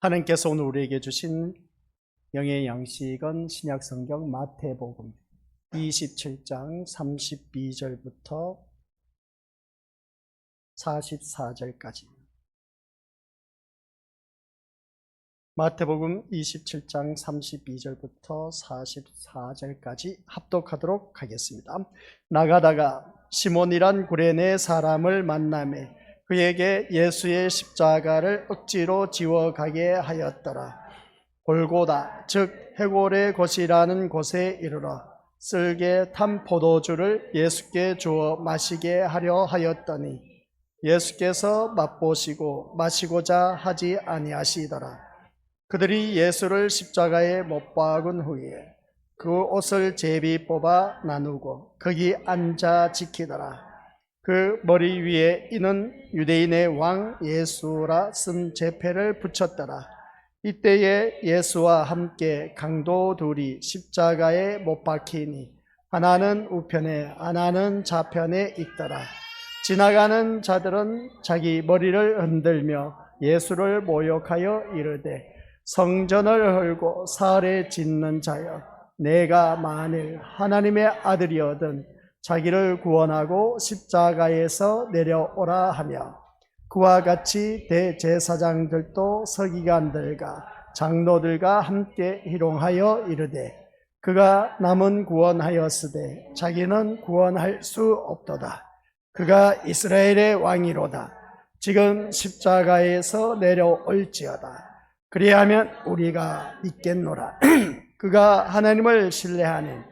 하나님께서 오늘 우리에게 주신 영의 양식은 신약성경 마태복음 27장 32절부터 44절까지. 마태복음 27장 32절부터 44절까지 합독하도록 하겠습니다. 나가다가 시몬이란 구레네 사람을 만나매 그에게 예수의 십자가를 억지로 지워 가게 하였더라. 골고다 즉 해골의 곳이라는 곳에 이르러 쓸개 탄 포도주를 예수께 주어 마시게 하려 하였더니 예수께서 맛보시고 마시고자 하지 아니하시더라. 그들이 예수를 십자가에 못 박은 후에 그 옷을 제비 뽑아 나누고 거기 앉아 지키더라. 그 머리 위에 이는 유대인의 왕 예수라 쓴 제패를 붙였더라. 이때에 예수와 함께 강도 둘이 십자가에 못 박히니 하나는 우편에 하나는 좌편에 있더라. 지나가는 자들은 자기 머리를 흔들며 예수를 모욕하여 이르되 성전을 헐고 사흘에 짓는 자여, 내가 만일 하나님의 아들이거든 자기를 구원하고 십자가에서 내려오라 하며, 그와 같이 대제사장들도 서기관들과 장로들과 함께 희롱하여 이르되 그가 남은 구원하였으되 자기는 구원할 수 없도다. 그가 이스라엘의 왕이로다. 지금 십자가에서 내려올지어다. 그리하면 우리가 믿겠노라. 그가 하나님을 신뢰하는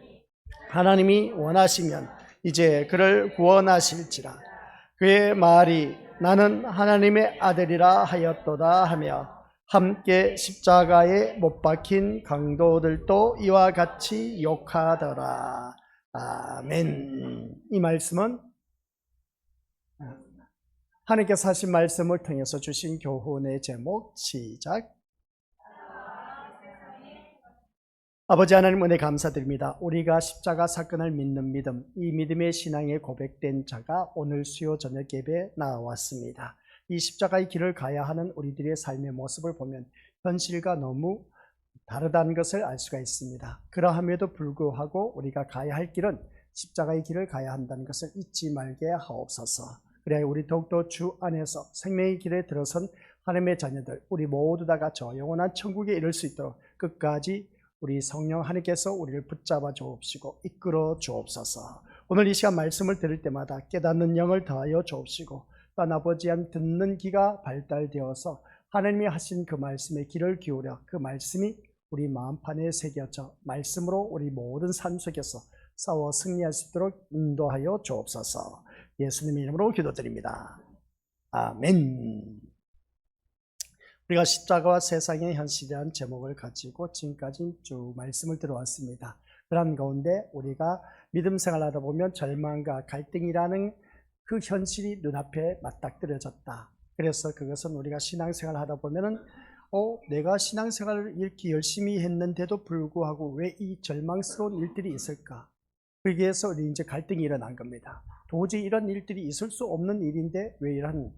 하나님이 원하시면 이제 그를 구원하실지라. 그의 말이 나는 하나님의 아들이라 하였도다 하며 함께 십자가에 못 박힌 강도들도 이와 같이 욕하더라. 아멘. 이 말씀은 하나님께서 하신 말씀을 통해서 주신 교훈의 제목, 시작. 아버지 하나님 은혜 감사드립니다. 우리가 십자가 사건을 믿는 믿음, 이 믿음의 신앙에 고백된 자가 오늘 수요 저녁 예배에 나왔습니다. 이 십자가의 길을 가야 하는 우리들의 삶의 모습을 보면 현실과 너무 다르다는 것을 알 수가 있습니다. 그러함에도 불구하고 우리가 가야 할 길은 십자가의 길을 가야 한다는 것을 잊지 말게 하옵소서. 그래야 우리 더욱더 주 안에서 생명의 길에 들어선 하나님의 자녀들, 우리 모두 다가 저 영원한 천국에 이를 수 있도록 끝까지 우리 성령 하나님께서 우리를 붙잡아 주옵시고 이끌어 주옵소서. 오늘 이 시간 말씀을 들을 때마다 깨닫는 영을 더하여 주옵시고 또한 아버지 한 듣는 귀가 발달되어서 하나님이 하신 그 말씀에 귀를 기울여 그 말씀이 우리 마음판에 새겨져 말씀으로 우리 모든 삶 속에서 싸워 승리할 수 있도록 인도하여 주옵소서. 예수님의 이름으로 기도드립니다. 아멘. 우리가 십자가와 세상의 현실이라는 제목을 가지고 지금까지 쭉 말씀을 들어왔습니다. 그런 가운데 우리가 믿음 생활하다 보면 절망과 갈등이라는 그 현실이 눈앞에 맞닥뜨려졌다. 그래서 그것은 우리가 신앙생활 하다 보면은 내가 신앙생활을 이렇게 열심히 했는데도 불구하고 왜 이 절망스러운 일들이 있을까? 거기에서 우리 이제 갈등이 일어난 겁니다. 도저히 이런 일들이 있을 수 없는 일인데 왜 이런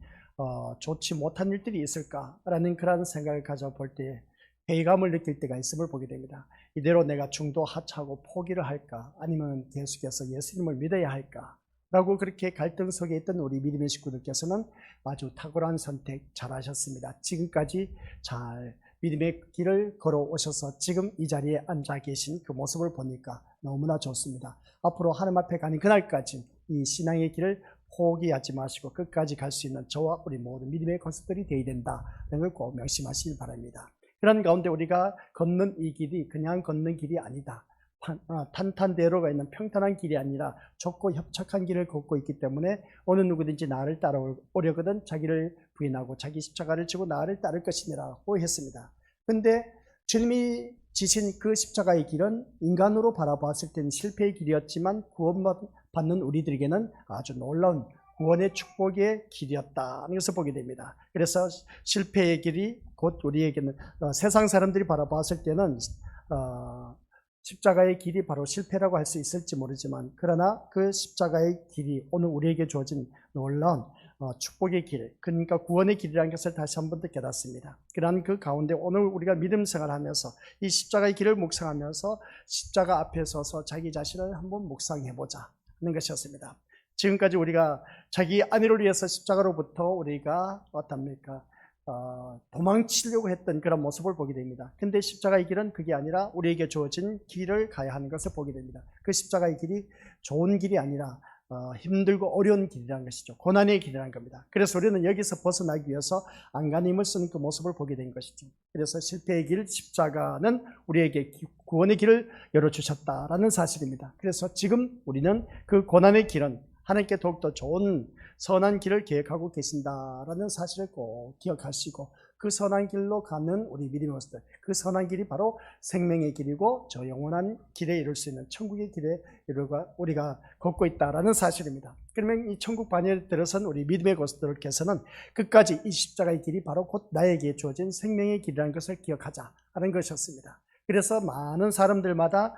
좋지 못한 일들이 있을까라는 그런 생각을 가져볼 때 회의감을 느낄 때가 있음을 보게 됩니다. 이대로 내가 중도 하차하고 포기를 할까? 아니면 계속해서 예수님을 믿어야 할까? 라고 그렇게 갈등 속에 있던 우리 믿음의 식구들께서는 아주 탁월한 선택 잘하셨습니다. 지금까지 잘 믿음의 길을 걸어오셔서 지금 이 자리에 앉아 계신 그 모습을 보니까 너무나 좋습니다. 앞으로 하나님 앞에 가는 그날까지 이 신앙의 길을 포기하지 마시고 끝까지 갈 수 있는 저와 우리 모든 믿음의 건설들이 되어야 된다는 걸 꼭 명심하시기 바랍니다. 그런 가운데 우리가 걷는 이 길이 그냥 걷는 길이 아니다. 탄탄대로가 있는 평탄한 길이 아니라 좁고 협착한 길을 걷고 있기 때문에 어느 누구든지 나를 따라오려거든 자기를 부인하고 자기 십자가를 지고 나를 따를 것이니라고 했습니다. 근데 주님이 지신 그 십자가의 길은 인간으로 바라봤을 때는 실패의 길이었지만 구원받는 우리들에게는 아주 놀라운 구원의 축복의 길이었다는 것을 보게 됩니다. 그래서 실패의 길이 곧 우리에게는 세상 사람들이 바라봤을 때는 십자가의 길이 바로 실패라고 할 수 있을지 모르지만 그러나 그 십자가의 길이 오늘 우리에게 주어진 놀라운 축복의 길, 그러니까 구원의 길이라는 것을 다시 한 번 더 깨닫습니다. 그러한 그 가운데 오늘 우리가 믿음 생활하면서 이 십자가의 길을 묵상하면서 십자가 앞에 서서 자기 자신을 한번 묵상해보자 하는 것이었습니다. 지금까지 우리가 자기 안위를 위해서 십자가로부터 우리가 어떻습니까? 도망치려고 했던 그런 모습을 보게 됩니다. 근데 십자가의 길은 그게 아니라 우리에게 주어진 길을 가야 하는 것을 보게 됩니다. 그 십자가의 길이 좋은 길이 아니라 힘들고 어려운 길이라는 것이죠. 고난의 길이라는 겁니다. 그래서 우리는 여기서 벗어나기 위해서 안간힘을 쓰는 그 모습을 보게 된 것이죠. 그래서 실패의 길, 십자가는 우리에게 구원의 길을 열어주셨다라는 사실입니다. 그래서 지금 우리는 그 고난의 길은 하나님께 더욱더 좋은 선한 길을 계획하고 계신다라는 사실을 꼭 기억하시고 그 선한 길로 가는 우리 믿음의 모습들, 그 선한 길이 바로 생명의 길이고 저 영원한 길에 이룰 수 있는 천국의 길에 우리가 걷고 있다라는 사실입니다. 그러면 이 천국 반열에 들어선 우리 믿음의 모습들께서는 끝까지 이 십자가의 길이 바로 곧 나에게 주어진 생명의 길이라는 것을 기억하자라는 것이었습니다. 그래서 많은 사람들마다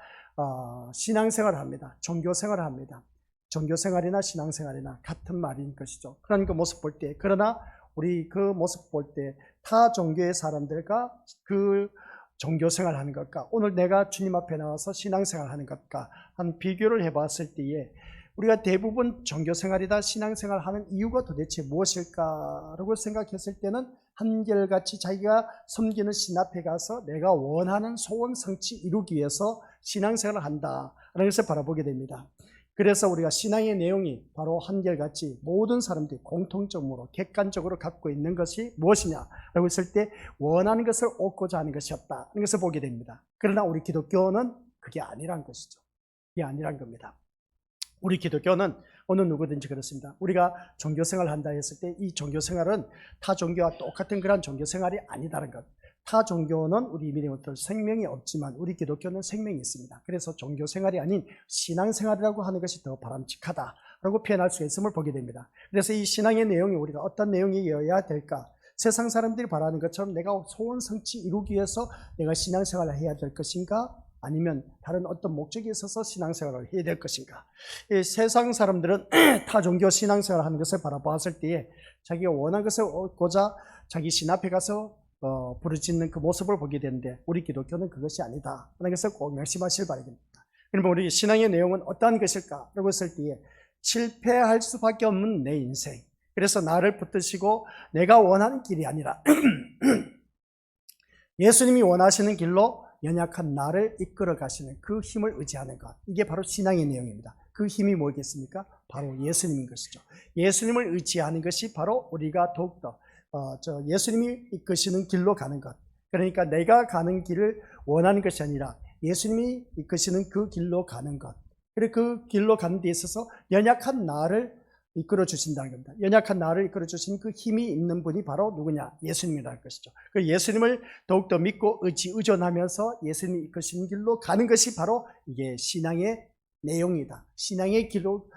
신앙생활을 합니다. 종교생활을 합니다. 종교생활이나 신앙생활이나 같은 말인 것이죠. 그런 그 모습 볼 때, 그러나 우리 그 모습 볼 때 타 종교의 사람들과 그 종교생활 하는 것과 오늘 내가 주님 앞에 나와서 신앙생활 하는 것과 한 비교를 해봤을 때에 우리가 대부분 종교생활이다 신앙생활 하는 이유가 도대체 무엇일까라고 생각했을 때는 한결같이 자기가 섬기는 신 앞에 가서 내가 원하는 소원 성취 이루기 위해서 신앙생활을 한다라는 것을 바라보게 됩니다. 그래서 우리가 신앙의 내용이 바로 한결같이 모든 사람들이 공통적으로 객관적으로 갖고 있는 것이 무엇이냐라고 했을 때 원하는 것을 얻고자 하는 것이었다 하는 것을 보게 됩니다. 그러나 우리 기독교는 그게 아니란 것이죠. 그게 아니란 겁니다. 우리 기독교는 어느 누구든지 그렇습니다. 우리가 종교생활을 한다 했을 때 이 종교생활은 타 종교와 똑같은 그런 종교생활이 아니다는 것. 타 종교는 우리 믿음의 생명이 없지만 우리 기독교는 생명이 있습니다. 그래서 종교생활이 아닌 신앙생활이라고 하는 것이 더 바람직하다라고 표현할 수 있음을 보게 됩니다. 그래서 이 신앙의 내용이 우리가 어떤 내용이어야 될까? 세상 사람들이 바라는 것처럼 내가 소원 성취 이루기 위해서 내가 신앙생활을 해야 될 것인가? 아니면 다른 어떤 목적이 있어서 신앙생활을 해야 될 것인가? 이 세상 사람들은 타 종교 신앙생활을 하는 것을 바라보았을 때에 자기가 원하는 것을 얻고자 자기 신 앞에 가서 부르짖는 그 모습을 보게 되는데 우리 기독교는 그것이 아니다 하는 것을 꼭 명심하실 바랍니다. 그러면 우리 신앙의 내용은 어떠한 것일까? 라고 했을 때에 실패할 수밖에 없는 내 인생, 그래서 나를 붙드시고 내가 원하는 길이 아니라 예수님이 원하시는 길로 연약한 나를 이끌어 가시는 그 힘을 의지하는 것, 이게 바로 신앙의 내용입니다. 그 힘이 뭐겠습니까? 바로 예수님인 것이죠. 예수님을 의지하는 것이 바로 우리가 더욱더 예수님이 이끄시는 길로 가는 것, 그러니까 내가 가는 길을 원하는 것이 아니라 예수님이 이끄시는 그 길로 가는 것, 그리고 그 길로 가는 데 있어서 연약한 나를 이끌어 주신다는 겁니다. 연약한 나를 이끌어 주신 그 힘이 있는 분이 바로 누구냐? 예수님이라는 것이죠. 그 예수님을 더욱더 믿고 의존하면서 예수님이 이끄시는 길로 가는 것이 바로 이게 신앙의 내용이다. 신앙의 길로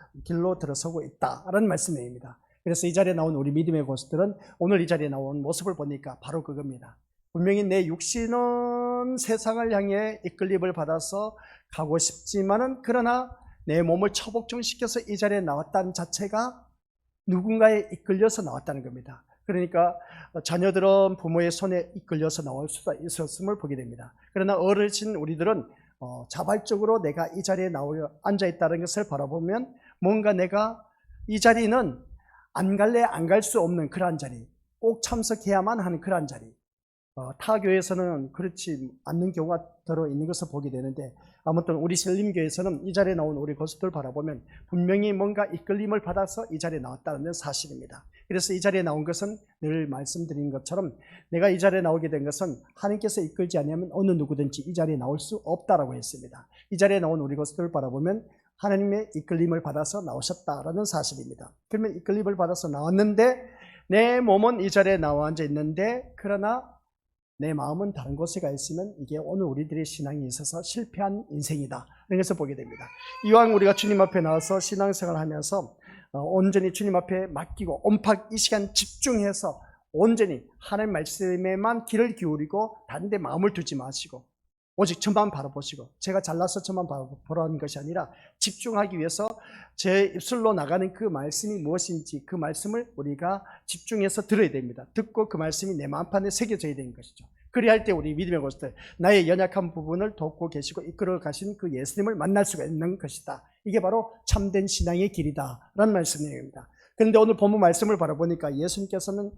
들어서고 있다라는 말씀입니다. 그래서 이 자리에 나온 우리 믿음의 고수들은 오늘 이 자리에 나온 모습을 보니까 바로 그겁니다. 분명히 내 육신은 세상을 향해 이끌림을 받아서 가고 싶지만은 그러나 내 몸을 처복종시켜서 이 자리에 나왔다는 자체가 누군가에 이끌려서 나왔다는 겁니다. 그러니까 자녀들은 부모의 손에 이끌려서 나올 수가 있었음을 보게 됩니다. 그러나 어르신 우리들은 자발적으로 내가 이 자리에 앉아있다는 것을 바라보면 뭔가 내가 이 자리는 안 갈래 안 갈 수 없는 그러한 자리, 꼭 참석해야만 하는 그러한 자리, 타 교회에서는 그렇지 않는 경우가 들어있는 것을 보게 되는데 아무튼 우리 신림교회에서는 이 자리에 나온 우리 고수들 바라보면 분명히 뭔가 이끌림을 받아서 이 자리에 나왔다는 사실입니다. 그래서 이 자리에 나온 것은 늘 말씀드린 것처럼 내가 이 자리에 나오게 된 것은 하나님께서 이끌지 않으면 어느 누구든지 이 자리에 나올 수 없다라고 했습니다. 이 자리에 나온 우리 고수들을 바라보면 하나님의 이끌림을 받아서 나오셨다라는 사실입니다. 그러면 이끌림을 받아서 나왔는데 내 몸은 이 자리에 나와 앉아 있는데 그러나 내 마음은 다른 곳에 가 있으면 이게 오늘 우리들의 신앙에 있어서 실패한 인생이다 이런 것을 보게 됩니다. 이왕 우리가 주님 앞에 나와서 신앙생활을 하면서 온전히 주님 앞에 맡기고 온팍 이 시간 집중해서 온전히 하나님 말씀에만 귀를 기울이고 다른 데 마음을 두지 마시고 오직 저만 바라보시고 제가 잘나서 저만 바라보라는 것이 아니라 집중하기 위해서 제 입술로 나가는 그 말씀이 무엇인지 그 말씀을 우리가 집중해서 들어야 됩니다. 듣고 그 말씀이 내 마음판에 새겨져야 되는 것이죠. 그래야 할 때 우리 믿음의 것들, 나의 연약한 부분을 돕고 계시고 이끌어 가신 그 예수님을 만날 수가 있는 것이다. 이게 바로 참된 신앙의 길이다라는 말씀입니다. 그런데 오늘 본문 말씀을 바라보니까 예수님께서는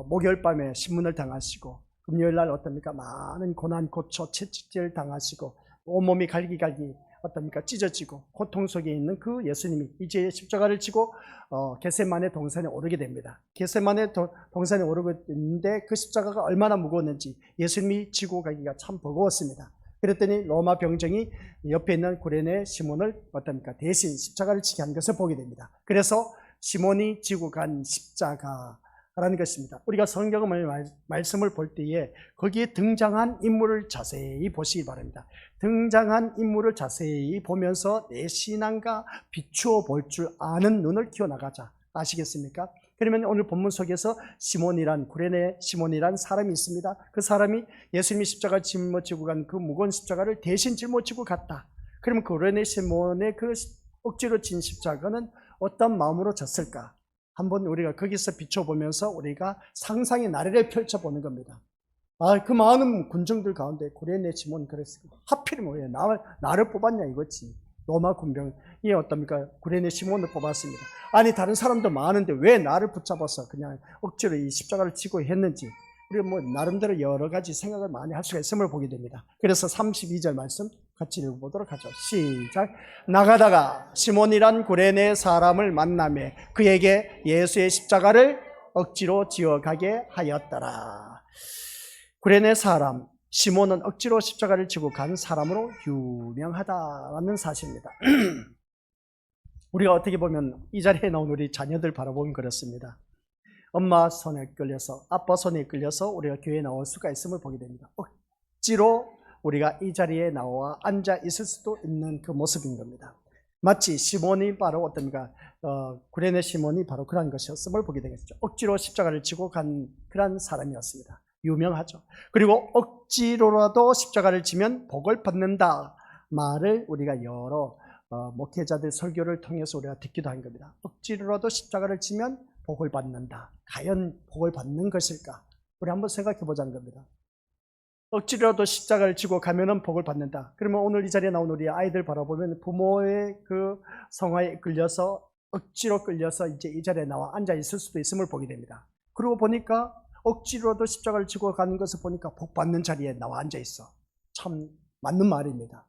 목요일 밤에 신문을 당하시고 금요일 날 어떻습니까? 많은 고난, 고초, 채찍질 당하시고 온몸이 갈기갈기 어떻습니까? 찢어지고 고통 속에 있는 그 예수님이 이제 십자가를 지고 겟세마네 동산에 오르게 됩니다. 겟세마네 동산에 오르고 있는데 그 십자가가 얼마나 무거웠는지 예수님이 지고 가기가 참 버거웠습니다. 그랬더니 로마 병정이 옆에 있는 구레네 시몬을 어떻습니까? 대신 십자가를 지게 한 것을 보게 됩니다. 그래서 시몬이 지고 간 십자가라는 것입니다. 우리가 성경을 말씀을 볼 때에 거기에 등장한 인물을 자세히 보시기 바랍니다. 등장한 인물을 자세히 보면서 내 신앙과 비추어 볼 줄 아는 눈을 키워나가자. 아시겠습니까? 그러면 오늘 본문 속에서 시몬이란 구레네 시몬이란 사람이 있습니다. 그 사람이 예수님이 십자가를 짊어지고 간 그 무거운 십자가를 대신 짊어지고 갔다. 그러면 구레네 시몬의 그 억지로 진 십자가는 어떤 마음으로 졌을까? 한번 우리가 거기서 비춰보면서 우리가 상상의 나래를 펼쳐보는 겁니다. 그 많은 군중들 가운데 구레네 시몬 그랬어요. 하필이면 왜 나를 뽑았냐 이거지. 로마 군병이 어떻습니까? 구레네 시몬을 뽑았습니다. 아니 다른 사람도 많은데 왜 나를 붙잡아서 그냥 억지로 이 십자가를 지고 했는지 우리가 뭐 나름대로 여러 가지 생각을 많이 할 수가 있음을 보게 됩니다. 그래서 32절 말씀 같이 읽어보도록 하죠. 시작. 나가다가 시몬이란 구레네 사람을 만나매 그에게 예수의 십자가를 억지로 지어가게 하였더라. 구레네 사람 시몬은 억지로 십자가를 지고 간 사람으로 유명하다라는 사실입니다. 우리가 어떻게 보면 이 자리에 나온 우리 자녀들 바라보면 그렇습니다. 엄마 손에 끌려서 아빠 손에 끌려서 우리가 교회에 나올 수가 있음을 보게 됩니다. 억지로 우리가 이 자리에 나와 앉아 있을 수도 있는 그 모습인 겁니다. 마치 시몬이 바로 어떻습니까? 구레네 시몬이 바로 그런 것이었음을 보게 되겠죠. 억지로 십자가를 지고 간 그런 사람이었습니다. 유명하죠. 그리고 억지로라도 십자가를 지면 복을 받는다 말을 우리가 여러 목회자들 설교를 통해서 우리가 듣기도 한 겁니다. 억지로라도 십자가를 지면 복을 받는다. 과연 복을 받는 것일까? 우리 한번 생각해 보자는 겁니다. 억지로라도 십자가를 지고 가면은 복을 받는다. 그러면 오늘 이 자리에 나온 우리 아이들 바라보면 부모의 그 성화에 끌려서 억지로 끌려서 이제 이 자리에 나와 앉아 있을 수도 있음을 보게 됩니다. 그러고 보니까 억지로라도 십자가를 지고 가는 것을 보니까 복 받는 자리에 나와 앉아 있어. 참 맞는 말입니다.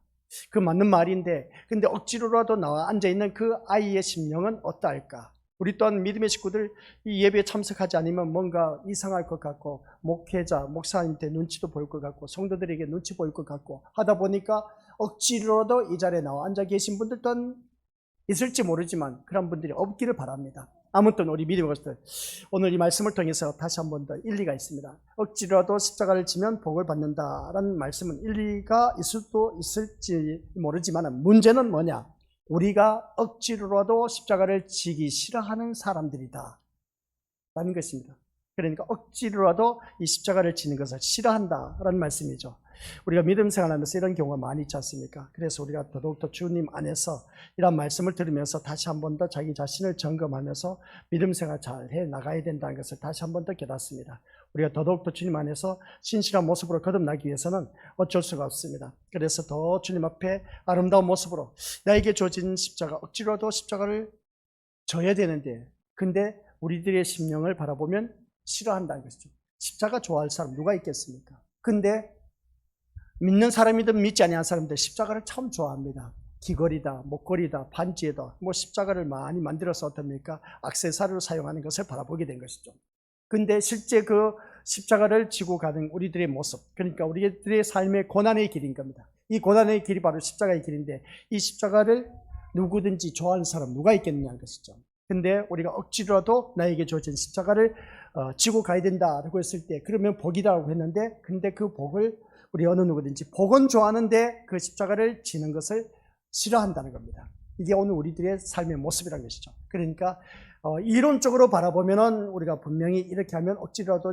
그 맞는 말인데 근데 억지로라도 나와 앉아 있는 그 아이의 심령은 어떠할까? 우리 또한 믿음의 식구들 이 예배에 참석하지 않으면 뭔가 이상할 것 같고 목회자, 목사님한테 눈치도 보일 것 같고 성도들에게 눈치 보일 것 같고 하다 보니까 억지로라도 이 자리에 나와 앉아 계신 분들 또한 있을지 모르지만 그런 분들이 없기를 바랍니다. 아무튼 우리 믿음의 것들 오늘 이 말씀을 통해서 다시 한 번 더 일리가 있습니다. 억지로라도 십자가를 지면 복을 받는다라는 말씀은 일리가 있을 수도 있을지 모르지만 문제는 뭐냐? 우리가 억지로라도 십자가를 지기 싫어하는 사람들이다 라는 것입니다. 그러니까 억지로라도 이 십자가를 지는 것을 싫어한다라는 말씀이죠. 우리가 믿음 생활하면서 이런 경우가 많이 있지 않습니까? 그래서 우리가 더더욱더 주님 안에서 이런 말씀을 들으면서 다시 한 번 더 자기 자신을 점검하면서 믿음 생활 잘 해 나가야 된다는 것을 다시 한 번 더 깨닫습니다. 우리가 더더욱더 주님 안에서 신실한 모습으로 거듭나기 위해서는 어쩔 수가 없습니다. 그래서 더 주님 앞에 아름다운 모습으로 나에게 주어진 십자가, 억지로라도 십자가를 져야 되는데 근데 우리들의 심령을 바라보면 싫어한다는 것이죠. 십자가 좋아할 사람 누가 있겠습니까? 근데 믿는 사람이든 믿지 아니한 사람들 십자가를 참 좋아합니다. 귀걸이다, 목걸이다, 반지에다 뭐 십자가를 많이 만들어서 어떻습니까? 액세서리로 사용하는 것을 바라보게 된 것이죠. 근데 실제 그 십자가를 지고 가는 우리들의 모습, 그러니까 우리들의 삶의 고난의 길인 겁니다. 이 고난의 길이 바로 십자가의 길인데 이 십자가를 누구든지 좋아하는 사람 누가 있겠느냐는 것이죠. 근데 우리가 억지로라도 나에게 주어진 십자가를 지고 가야 된다라고 했을 때 그러면 복이라고 했는데 근데 그 복을 우리 어느 누구든지 복은 좋아하는데 그 십자가를 지는 것을 싫어한다는 겁니다. 이게 오늘 우리들의 삶의 모습이라는 것이죠. 그러니까 이론적으로 바라보면은 우리가 분명히 이렇게 하면 억지로라도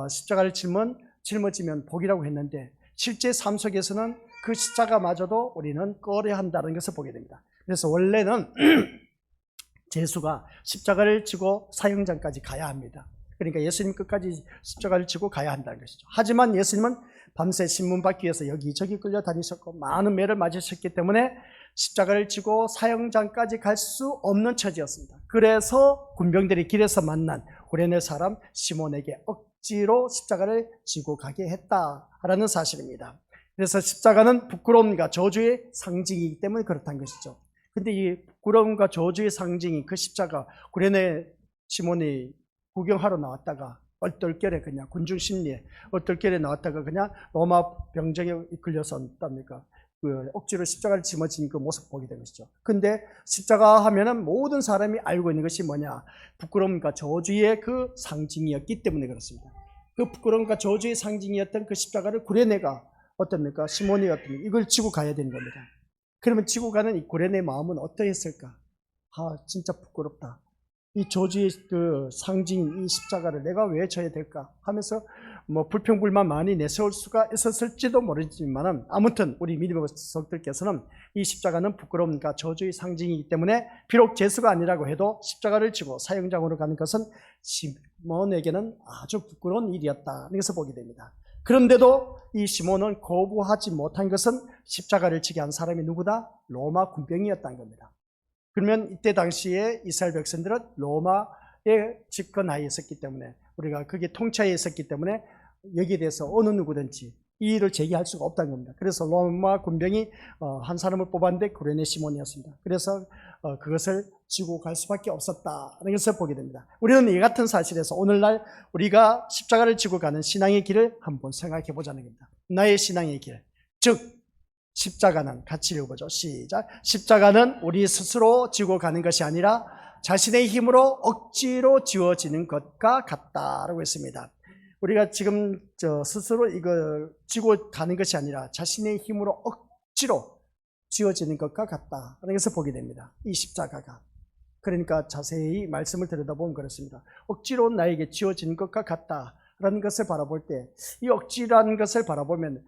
십자가를 짊어지면 복이라고 했는데 실제 삶 속에서는 그 십자가마저도 우리는 꺼려야 한다는 것을 보게 됩니다. 그래서 원래는 제수가 십자가를 지고 사형장까지 가야 합니다. 그러니까 예수님 끝까지 십자가를 지고 가야 한다는 것이죠. 하지만 예수님은 밤새 신문 받기 위해서 여기저기 끌려다니셨고 많은 매를 맞으셨기 때문에 십자가를 지고 사형장까지 갈 수 없는 처지였습니다. 그래서 군병들이 길에서 만난 구레네 사람 시몬에게 억지로 십자가를 지고 가게 했다라는 사실입니다. 그래서 십자가는 부끄러움과 저주의 상징이기 때문에 그렇다는 것이죠. 근데 이 부끄러움과 저주의 상징이 그 십자가, 구레네 시몬이 구경하러 나왔다가 얼떨결에 그냥 군중 심리에 얼떨결에 나왔다가 그냥 로마 병정에 이끌려서 어떻습니까? 그 억지로 십자가를 짊어진 그 모습 보게 된 것이죠. 근데 십자가 하면은 모든 사람이 알고 있는 것이 뭐냐? 부끄러움과 저주의 그 상징이었기 때문에 그렇습니다. 그 부끄러움과 저주의 상징이었던 그 십자가를 구레네가 어떻습니까? 시몬이 어떻습니까? 이걸 지고 가야 되는 겁니다. 그러면 지고 가는 이 구레네 마음은 어떠했을까? 아, 진짜 부끄럽다. 이 저주의 그 상징, 이 십자가를 내가 왜 져야 될까? 하면서 뭐 불평불만 많이 내세울 수가 있었을지도 모르지만은 아무튼 우리 믿음의 성도들께서는 이 십자가는 부끄러움과 저주의 상징이기 때문에 비록 제수가 아니라고 해도 십자가를 지고 사형장으로 가는 것은 시몬에게는 아주 부끄러운 일이었다는 것을 보게 됩니다. 그런데도 이 시몬은 거부하지 못한 것은 십자가를 지게 한 사람이 누구다? 로마 군병이었다는 겁니다. 그러면 이때 당시에 이스라엘 백성들은 로마의 집권하에 있었기 때문에 우리가 그게 통치하에 있었기 때문에 여기에 대해서 어느 누구든지 이의를 제기할 수가 없다는 겁니다. 그래서 로마 군병이 한 사람을 뽑았는데 구레네 시몬이었습니다. 그래서 그것을 지고 갈 수밖에 없었다는 것을 보게 됩니다. 우리는 이 같은 사실에서 오늘날 우리가 십자가를 지고 가는 신앙의 길을 한번 생각해 보자는 겁니다. 나의 신앙의 길, 즉 십자가는, 같이 읽어보죠. 시작. 십자가는 우리 스스로 지고 가는 것이 아니라 자신의 힘으로 억지로 지워지는 것과 같다라고 했습니다. 우리가 지금 스스로 이걸 지고 가는 것이 아니라 자신의 힘으로 억지로 지워지는 것과 같다라는 것을 보게 됩니다. 이 십자가가. 그러니까 자세히 말씀을 들여다보면 그렇습니다. 억지로 나에게 지워지는 것과 같다라는 것을 바라볼 때, 이 억지라는 것을 바라보면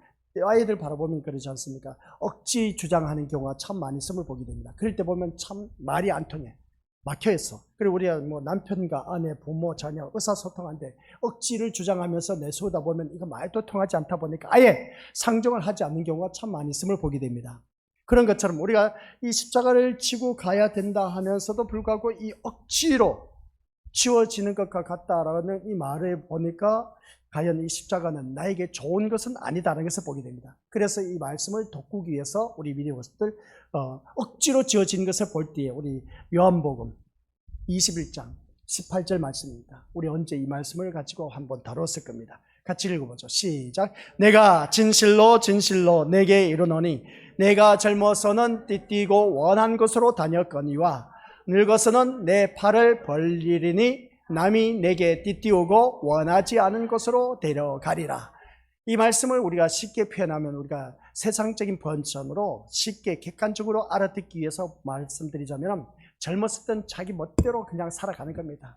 아이들 바라보면 그러지 않습니까? 억지 주장하는 경우가 참 많이 있음을 보게 됩니다. 그럴 때 보면 참 말이 안 통해. 막혀있어. 그리고 우리가 뭐 남편과 아내, 부모, 자녀, 의사소통하는데 억지를 주장하면서 내세우다 보면 이거 말도 통하지 않다 보니까 아예 상정을 하지 않는 경우가 참 많이 있음을 보게 됩니다. 그런 것처럼 우리가 이 십자가를 지고 가야 된다 하면서도 불구하고 이 억지로 지워지는 것과 같다라는 이 말을 보니까 과연 이 십자가는 나에게 좋은 것은 아니다라는 것을 보게 됩니다. 그래서 이 말씀을 돋구기 위해서 우리 믿음의 것들 억지로 지어진 것을 볼 때에 우리 요한복음 21장 18절 말씀입니다. 우리 언제 이 말씀을 가지고 한번 다뤘을 겁니다. 같이 읽어보죠. 시작. 내가 진실로 진실로 내게 이르노니 내가 젊어서는 띠띠고 원한 곳으로 다녔거니와 늙어서는 내 팔을 벌리리니 남이 내게 띠띠우고 원하지 않은 곳으로 데려가리라. 이 말씀을 우리가 쉽게 표현하면 우리가 세상적인 번전으로 쉽게 객관적으로 알아듣기 위해서 말씀드리자면 젊었을 땐 자기 멋대로 그냥 살아가는 겁니다.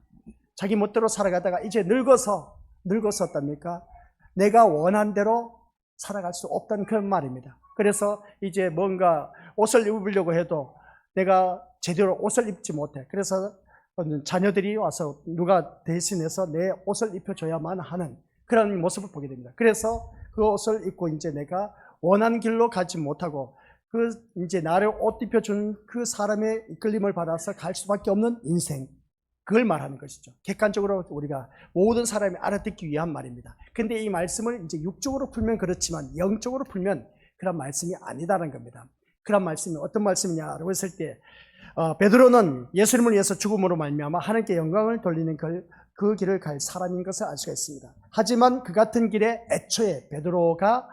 자기 멋대로 살아가다가 이제 늙어서 어떻습니까? 내가 원한 대로 살아갈 수 없다는 그런 말입니다. 그래서 이제 뭔가 옷을 입으려고 해도 내가 제대로 옷을 입지 못해. 그래서 자녀들이 와서 누가 대신해서 내 옷을 입혀줘야만 하는 그런 모습을 보게 됩니다. 그래서 그 옷을 입고 이제 내가 원하는 길로 가지 못하고 이제 나를 옷 입혀준 그 사람의 이끌림을 받아서 갈 수밖에 없는 인생, 그걸 말하는 것이죠. 객관적으로 우리가 모든 사람이 알아듣기 위한 말입니다. 근데 이 말씀을 이제 육적으로 풀면 그렇지만 영적으로 풀면 그런 말씀이 아니다라는 겁니다. 그런 말씀이 어떤 말씀이냐라고 했을 때 베드로는 예수님을 위해서 죽음으로 말미암아 하나님께 영광을 돌리는 그 길을 갈 사람인 것을 알 수가 있습니다. 하지만 그 같은 길에 애초에 베드로가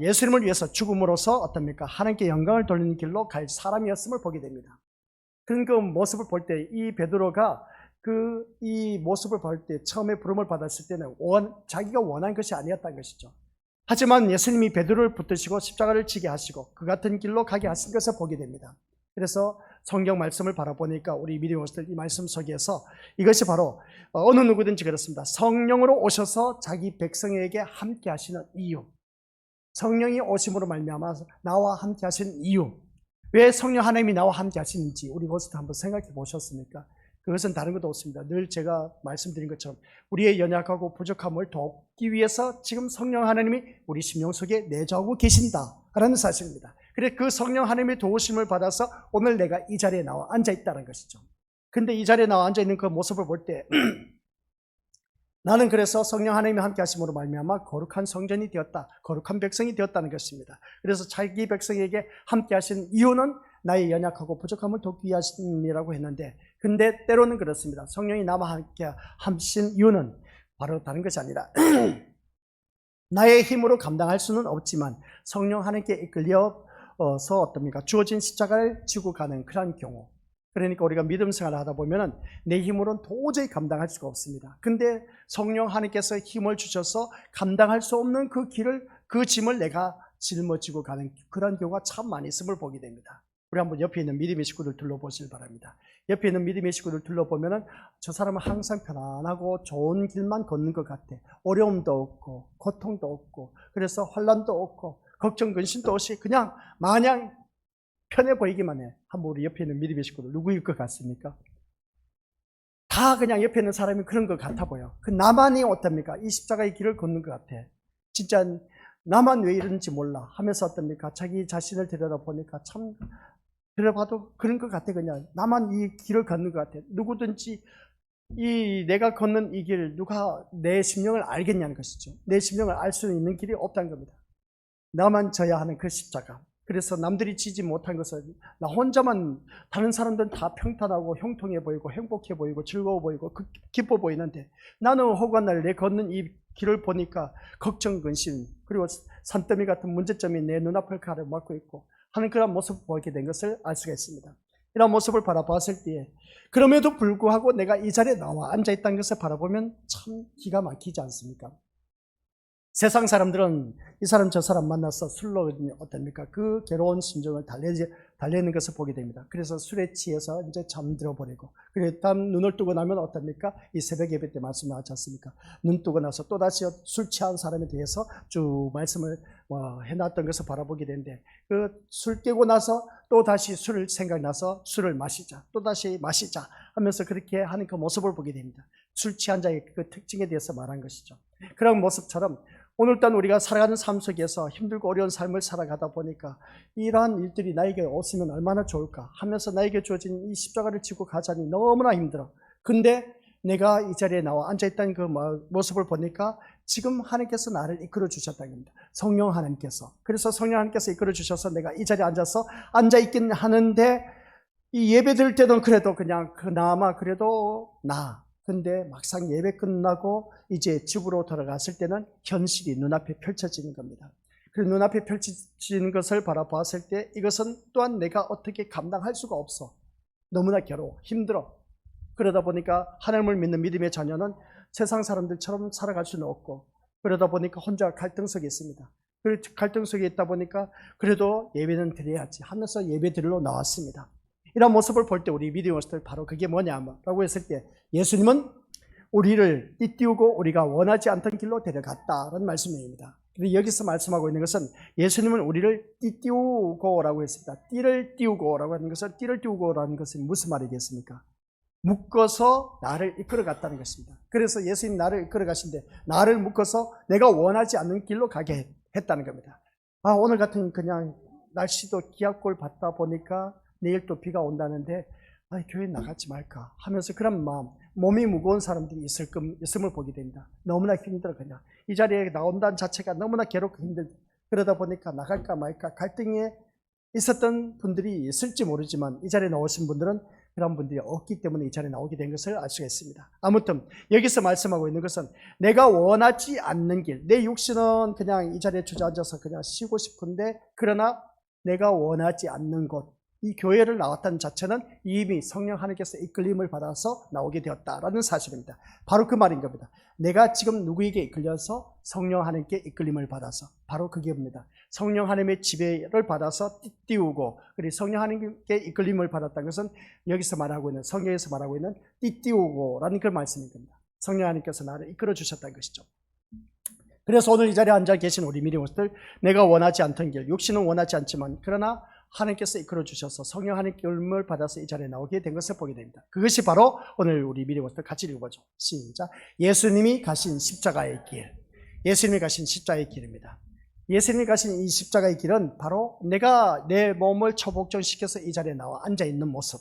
예수님을 위해서 죽음으로써 어떻습니까? 하나님께 영광을 돌리는 길로 갈 사람이었음을 보게 됩니다. 그런 그 모습을 볼 때 이 베드로가 이 모습을 볼 때 처음에 부름을 받았을 때는 자기가 원한 것이 아니었다는 것이죠. 하지만 예수님이 베드로를 붙드시고 십자가를 지게 하시고 그 같은 길로 가게 하신 것을 보게 됩니다. 그래서 성경 말씀을 바라보니까 우리 믿음의 것들 이 말씀 속에서 이것이 바로 어느 누구든지 그렇습니다. 성령으로 오셔서 자기 백성에게 함께 하시는 이유, 성령이 오심으로 말미암아 나와 함께 하신 이유, 왜 성령 하나님이 나와 함께 하시는지 우리 그것을 한번 생각해 보셨습니까? 그것은 다른 것도 없습니다. 늘 제가 말씀드린 것처럼 우리의 연약하고 부족함을 돕기 위해서 지금 성령 하나님이 우리 심령 속에 내주하고 계신다라는 사실입니다. 그래서 그 성령 하나님의 도우심을 받아서 오늘 내가 이 자리에 나와 앉아 있다는 것이죠. 근데 이 자리에 나와 앉아 있는 그 모습을 볼 때 나는 그래서 성령 하나님이 함께 하심으로 말미암아 거룩한 성전이 되었다, 거룩한 백성이 되었다는 것입니다. 그래서 자기 백성에게 함께 하신 이유는 나의 연약하고 부족함을 돕기 위하심이라고 했는데, 근데 때로는 그렇습니다. 성령이 나와 함께 하신 이유는 바로 다른 것이 아니라 나의 힘으로 감당할 수는 없지만 성령 하나님께 이끌려서 어떻습니까? 주어진 십자가를 지고 가는 그런 경우, 그러니까 우리가 믿음 생활을 하다 보면은 내 힘으로는 도저히 감당할 수가 없습니다. 근데 성령 하나님께서 힘을 주셔서 감당할 수 없는 그 길을, 그 짐을 내가 짊어지고 가는 그런 경우가 참 많이 있음을 보게 됩니다. 우리 한번 옆에 있는 믿음의 식구들 둘러보시길 바랍니다. 옆에 있는 믿음의 식구들 둘러보면은 저 사람은 항상 편안하고 좋은 길만 걷는 것 같아. 어려움도 없고 고통도 없고 그래서 환난도 없고 걱정 근심도 없이 그냥 마냥 편해 보이기만 해. 한번 우리 옆에 있는 믿음의 식구들 누구일 것 같습니까? 다 그냥 옆에 있는 사람이 그런 것 같아 보여. 그 나만이 어떻습니까? 이 십자가의 길을 걷는 것 같아. 진짜 나만 왜 이런지 몰라 하면서 어떻습니까? 자기 자신을 들여다보니까 참 들여봐도 그런 것 같아. 그냥 나만 이 길을 걷는 것 같아. 누구든지 이 내가 걷는 이 길 누가 내 심령을 알겠냐는 것이죠. 내 심령을 알 수 있는 길이 없다는 겁니다. 나만 져야 하는 그 십자가. 그래서 남들이 지지 못한 것은 나 혼자만, 다른 사람들은 다 평탄하고 형통해 보이고 행복해 보이고 즐거워 보이고 기뻐 보이는데 나는 허구한 내 걷는 이 길을 보니까 걱정, 근심 그리고 산더미 같은 문제점이 내 눈앞을 가로막고 있고 하는 그런 모습을 보게 된 것을 알 수가 있습니다. 이런 모습을 바라봤을 때에 그럼에도 불구하고 내가 이 자리에 나와 앉아있다는 것을 바라보면 참 기가 막히지 않습니까? 세상 사람들은 이 사람 저 사람 만나서 술로 어떻습니까? 그 괴로운 심정을 달래는 것을 보게 됩니다. 그래서 술에 취해서 이제 잠들어 버리고, 그리고 다음 눈을 뜨고 나면 어떻습니까? 이 새벽 예배 때 말씀 나왔지 않습니까? 눈 뜨고 나서 또다시 술 취한 사람에 대해서 쭉 말씀을 해놨던 것을 바라보게 되는데, 그 술 깨고 나서 또다시 술을 생각나서 술을 마시자, 또다시 마시자 하면서 그렇게 하는 그 모습을 보게 됩니다. 술 취한 자의 그 특징에 대해서 말한 것이죠. 그런 모습처럼 오늘날 우리가 살아가는 삶 속에서 힘들고 어려운 삶을 살아가다 보니까 이러한 일들이 나에게 오시면 얼마나 좋을까 하면서 나에게 주어진 이 십자가를 지고 가자니 너무나 힘들어. 근데 내가 이 자리에 나와 앉아있다는 그 모습을 보니까 지금 하나님께서 나를 이끌어 주셨다는 겁니다. 성령 하나님께서. 그래서 성령 하나님께서 이끌어 주셔서 내가 이 자리에 앉아있긴 하는데 이 예배 드릴 때는 그래도 그냥 그나마 그래도 근데 막상 예배 끝나고 이제 집으로 돌아갔을 때는 현실이 눈앞에 펼쳐지는 겁니다. 그리고 눈앞에 펼쳐지는 것을 바라보았을 때 이것은 또한 내가 어떻게 감당할 수가 없어. 너무나 괴로워, 힘들어. 그러다 보니까 하나님을 믿는 믿음의 자녀는 세상 사람들처럼 살아갈 수는 없고, 그러다 보니까 혼자 갈등 속에 있습니다. 그 갈등 속에 있다 보니까 그래도 예배는 드려야지 하면서 예배 드리러 나왔습니다. 이런 모습을 볼 때 우리 믿음으로서 바로 그게 뭐냐라고 했을 때 예수님은 우리를 띠띠우고 우리가 원하지 않던 길로 데려갔다는 말씀입니다. 그런데 여기서 말씀하고 있는 것은 예수님은 우리를 띠띠우고라고 했습니다. 띠를 띄우고라고 하는 것은, 띠를 띄우고라는 것은 무슨 말이겠습니까? 묶어서 나를 이끌어 갔다는 것입니다. 그래서 예수님 나를 이끌어 가신데 나를 묶어서 내가 원하지 않는 길로 가게 했다는 겁니다. 오늘 같은 그냥 날씨도 기압골 받다 보니까 내일 또 비가 온다는데 교회 나가지 말까 하면서 그런 마음, 몸이 무거운 사람들이 있음을 보게 됩니다. 너무나 힘들어. 그냥 이 자리에 나온다는 자체가 너무나 괴롭고 힘들다. 그러다 보니까 나갈까 말까 갈등에 있었던 분들이 있을지 모르지만 이 자리에 나오신 분들은 그런 분들이 없기 때문에 이 자리에 나오게 된 것을 알 수가 있습니다. 아무튼 여기서 말씀하고 있는 것은 내가 원하지 않는 길, 내 육신은 그냥 이 자리에 주저앉아서 그냥 쉬고 싶은데 그러나 내가 원하지 않는 곳, 이 교회를 나왔다는 자체는 이미 성령 하나님께서 이끌림을 받아서 나오게 되었다라는 사실입니다. 바로 그 말인 겁니다. 내가 지금 누구에게 이끌려서 성령 하나님께 이끌림을 받아서, 바로 그게 뭡니다. 성령 하나님의 지배를 받아서 띠띠우고, 그리고 성령 하나님께 이끌림을 받았다는 것은 여기서 말하고 있는, 성경에서 말하고 있는 띠띠우고라는 그 말씀인 겁니다. 성령 하나님께서 나를 이끌어 주셨다는 것이죠. 그래서 오늘 이 자리에 앉아 계신 우리 믿음들, 내가 원하지 않던 길, 육신은 원하지 않지만 그러나 하나님께서 이끌어 주셔서 성령 하나님께 도움을 받아서 이 자리에 나오게 된 것을 보게 됩니다. 그것이 바로 오늘 우리 믿음들 같이 읽어보죠. 시작. 예수님이 가신 십자가의 길, 예수님이 가신 십자가의 길입니다. 예수님이 가신 이 십자가의 길은 바로 내가 내 몸을 초복종시켜서 이 자리에 나와 앉아있는 모습.